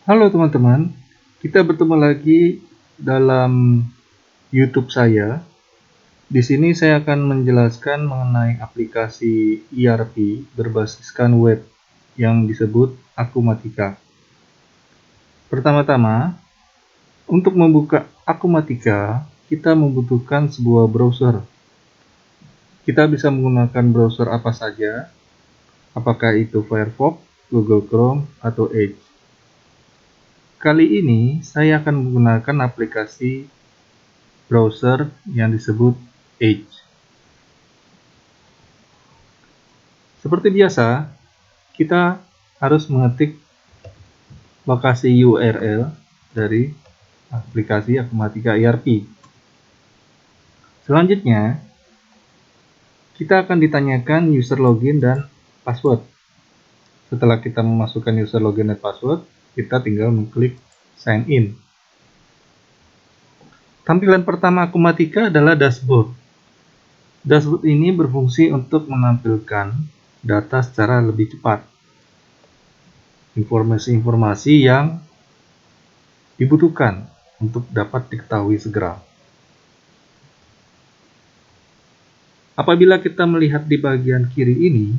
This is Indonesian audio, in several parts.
Halo teman-teman, kita bertemu lagi dalam YouTube saya. Di sini saya akan menjelaskan mengenai aplikasi ERP berbasiskan web yang disebut Akumatika. Pertama-tama, untuk membuka Akumatika, kita membutuhkan sebuah browser. Kita bisa menggunakan browser apa saja, apakah itu Firefox, Google Chrome, atau Edge. Kali ini saya akan menggunakan aplikasi browser yang disebut Edge. Seperti biasa, kita harus mengetik lokasi URL dari aplikasi Akumatika ERP. Selanjutnya, kita akan ditanyakan user login dan password. Setelah kita memasukkan user login dan password, kita tinggal mengklik sign in. Tampilan pertama Akumatika adalah dashboard. Dashboard ini berfungsi untuk menampilkan data secara lebih cepat. Informasi-informasi yang dibutuhkan untuk dapat diketahui segera. Apabila kita melihat di bagian kiri ini,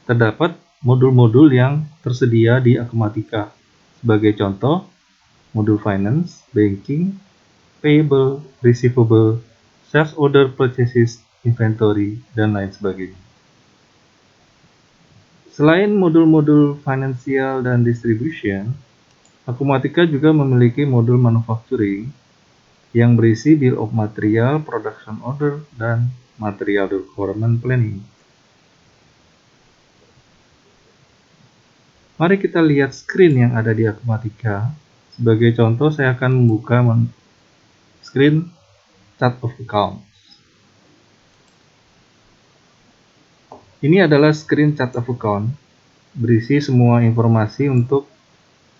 terdapat modul-modul yang tersedia di Akumatika. Sebagai contoh, modul finance, banking, payable, receivable, sales order purchases, inventory, dan lain sebagainya. Selain modul-modul financial dan distribution, Akumatika juga memiliki modul manufacturing yang berisi bill of material, production order, dan material requirement planning. Mari kita lihat screen yang ada di Akumatika. Sebagai contoh, saya akan membuka screen chart of accounts. Ini adalah screen chart of account, berisi semua informasi untuk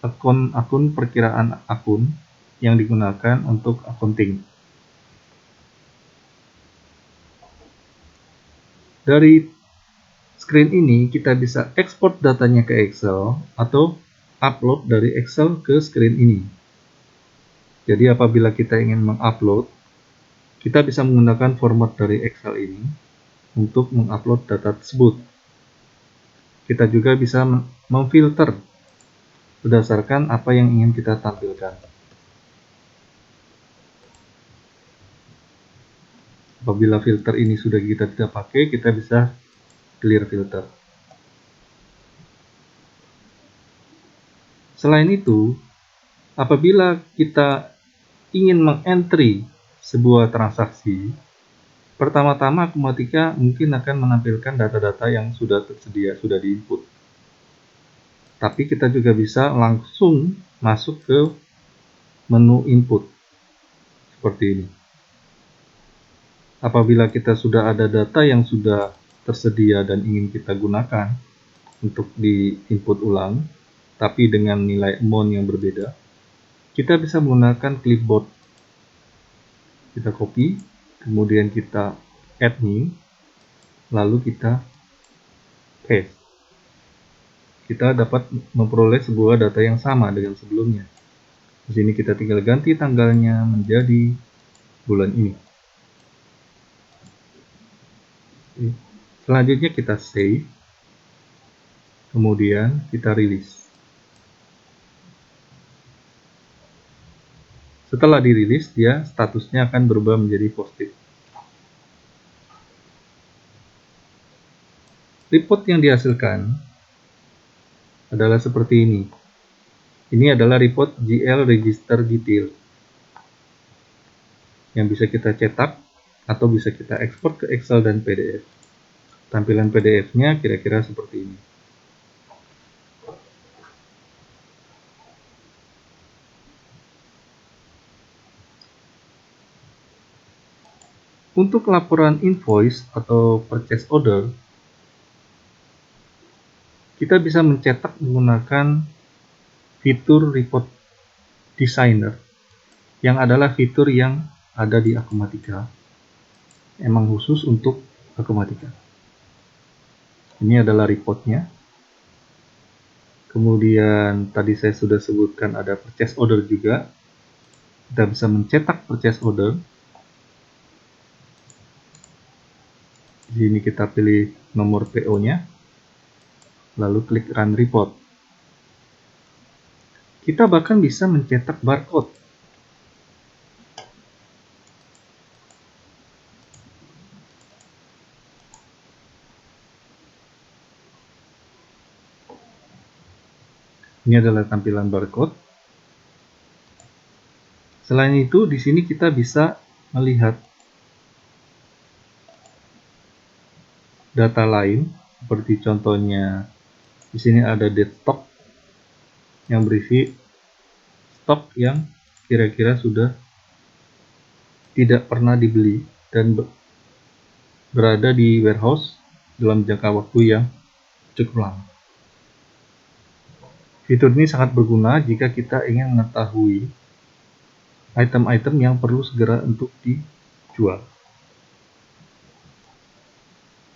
akun-akun perkiraan akun yang digunakan untuk accounting. Dari screen ini kita bisa ekspor datanya ke Excel atau upload dari Excel ke screen ini. Jadi apabila kita ingin mengupload, kita bisa menggunakan format dari Excel ini untuk mengupload data tersebut. Kita juga bisa memfilter berdasarkan apa yang ingin kita tampilkan. Apabila filter ini sudah kita tidak pakai, kita bisa clear filter. Selain itu, apabila kita ingin mengentry sebuah transaksi, pertama-tama Akumatika mungkin akan menampilkan data-data yang sudah tersedia, sudah diinput. Tapi kita juga bisa langsung masuk ke menu input, seperti ini. Apabila kita sudah ada data yang sudah tersedia dan ingin kita gunakan untuk di-input ulang, tapi dengan nilai amount yang berbeda, kita bisa menggunakan clipboard. Kita copy, kemudian kita add new, lalu kita paste. Kita dapat memperoleh sebuah data yang sama dengan sebelumnya. Di sini kita tinggal ganti tanggalnya menjadi bulan ini. Selanjutnya kita save, kemudian kita rilis. Setelah dirilis, dia statusnya akan berubah menjadi posted. Report yang dihasilkan adalah seperti ini. Ini adalah report GL Register Detail yang bisa kita cetak atau bisa kita ekspor ke Excel dan PDF. Tampilan PDF-nya kira-kira seperti ini. Untuk laporan invoice atau purchase order, kita bisa mencetak menggunakan fitur Report Designer, yang adalah fitur yang ada di Akumatika, emang khusus untuk Akumatika. Ini adalah reportnya. Kemudian tadi saya sudah sebutkan ada purchase order juga. Kita bisa mencetak purchase order. Di sini kita pilih nomor PO-nya, lalu klik Run Report. Kita bahkan bisa mencetak barcode. Ini adalah tampilan barcode. Selain itu, di sini kita bisa melihat data lain, seperti contohnya di sini ada date stock yang berisi stok yang kira-kira sudah tidak pernah dibeli dan berada di warehouse dalam jangka waktu yang cukup lama. Fitur ini sangat berguna jika kita ingin mengetahui item-item yang perlu segera untuk dijual.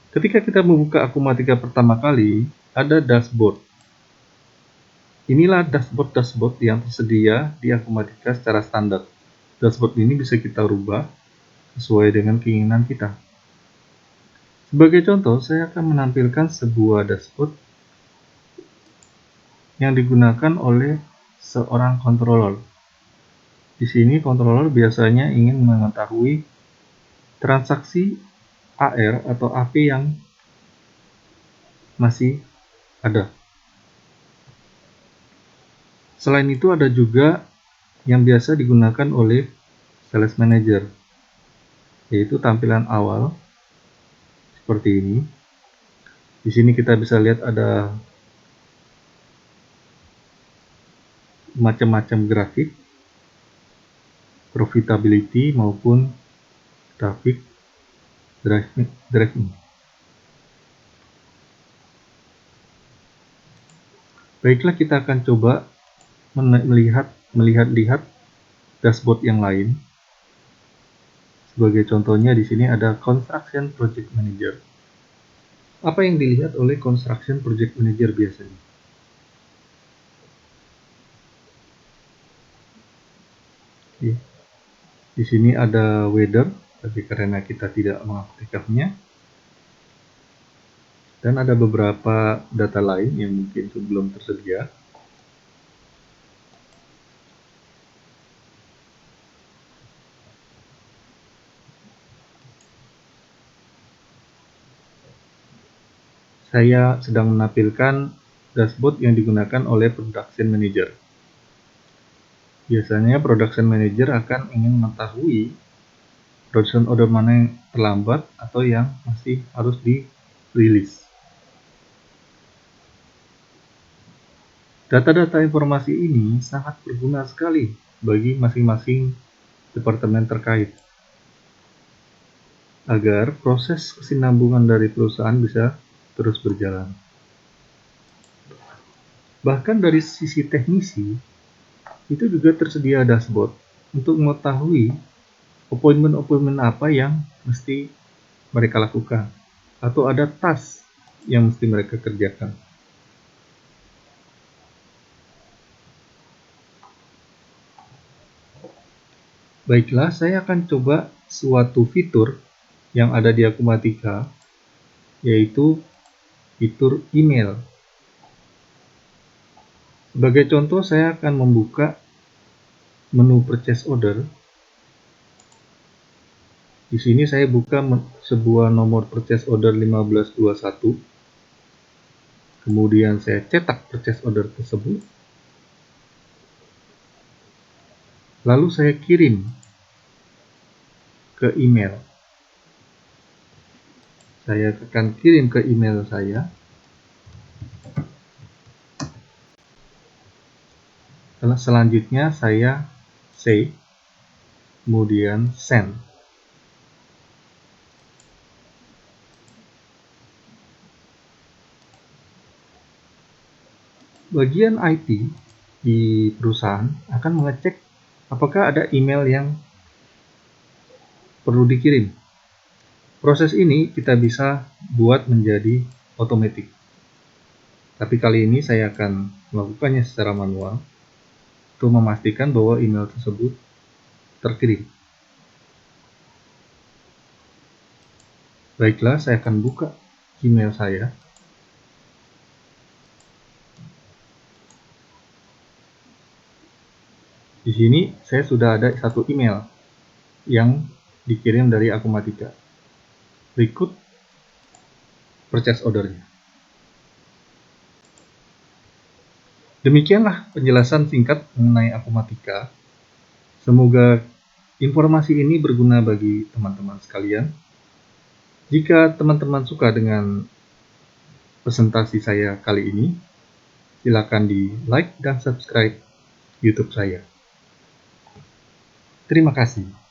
Ketika kita membuka Akumatika pertama kali, ada dashboard. Inilah dashboard yang tersedia di Akumatika secara standar. Dashboard ini bisa kita rubah sesuai dengan keinginan kita. Sebagai contoh, saya akan menampilkan sebuah dashboard yang digunakan oleh seorang controller. Di sini controller biasanya ingin mengetahui transaksi AR atau AP yang masih ada. Selain itu ada juga yang biasa digunakan oleh sales manager, yaitu tampilan awal seperti ini. Di sini kita bisa lihat ada macam-macam grafik, profitability maupun grafik driving. Baiklah, kita akan coba melihat dashboard yang lain. Sebagai contohnya di sini ada Construction Project Manager. Apa yang dilihat oleh Construction Project Manager biasanya? Di sini ada weather, tapi karena kita tidak mengaktifkannya. Dan ada beberapa data lain yang mungkin belum tersedia. Saya sedang menampilkan dashboard yang digunakan oleh Production Manager. Biasanya Production Manager akan ingin mengetahui production order mana yang terlambat atau yang masih harus dirilis. Data-data informasi ini sangat berguna sekali bagi masing-masing departemen terkait, agar proses kesinambungan dari perusahaan bisa terus berjalan. Bahkan dari sisi teknisi, itu juga tersedia dashboard untuk mengetahui appointment apa yang mesti mereka lakukan, atau ada task yang mesti mereka kerjakan. Baiklah, saya akan coba suatu fitur yang ada di Akumatika, yaitu fitur email. Sebagai contoh, saya akan membuka menu purchase order. Di sini saya buka sebuah nomor purchase order 1521. Kemudian saya cetak purchase order tersebut. Lalu saya kirim ke email. Saya akan kirim ke email saya. Selanjutnya saya save, kemudian send. Bagian IT di perusahaan akan mengecek apakah ada email yang perlu dikirim. Proses ini kita bisa buat menjadi otomatis. Tapi kali ini saya akan melakukannya secara manual untuk memastikan bahwa email tersebut terkirim. Baiklah, saya akan buka email saya. Di sini saya sudah ada satu email yang dikirim dari Akumatika. Berikut purchase order-nya. Demikianlah penjelasan singkat mengenai Akumatika. Semoga informasi ini berguna bagi teman-teman sekalian. Jika teman-teman suka dengan presentasi saya kali ini, silakan di like dan subscribe YouTube saya. Terima kasih.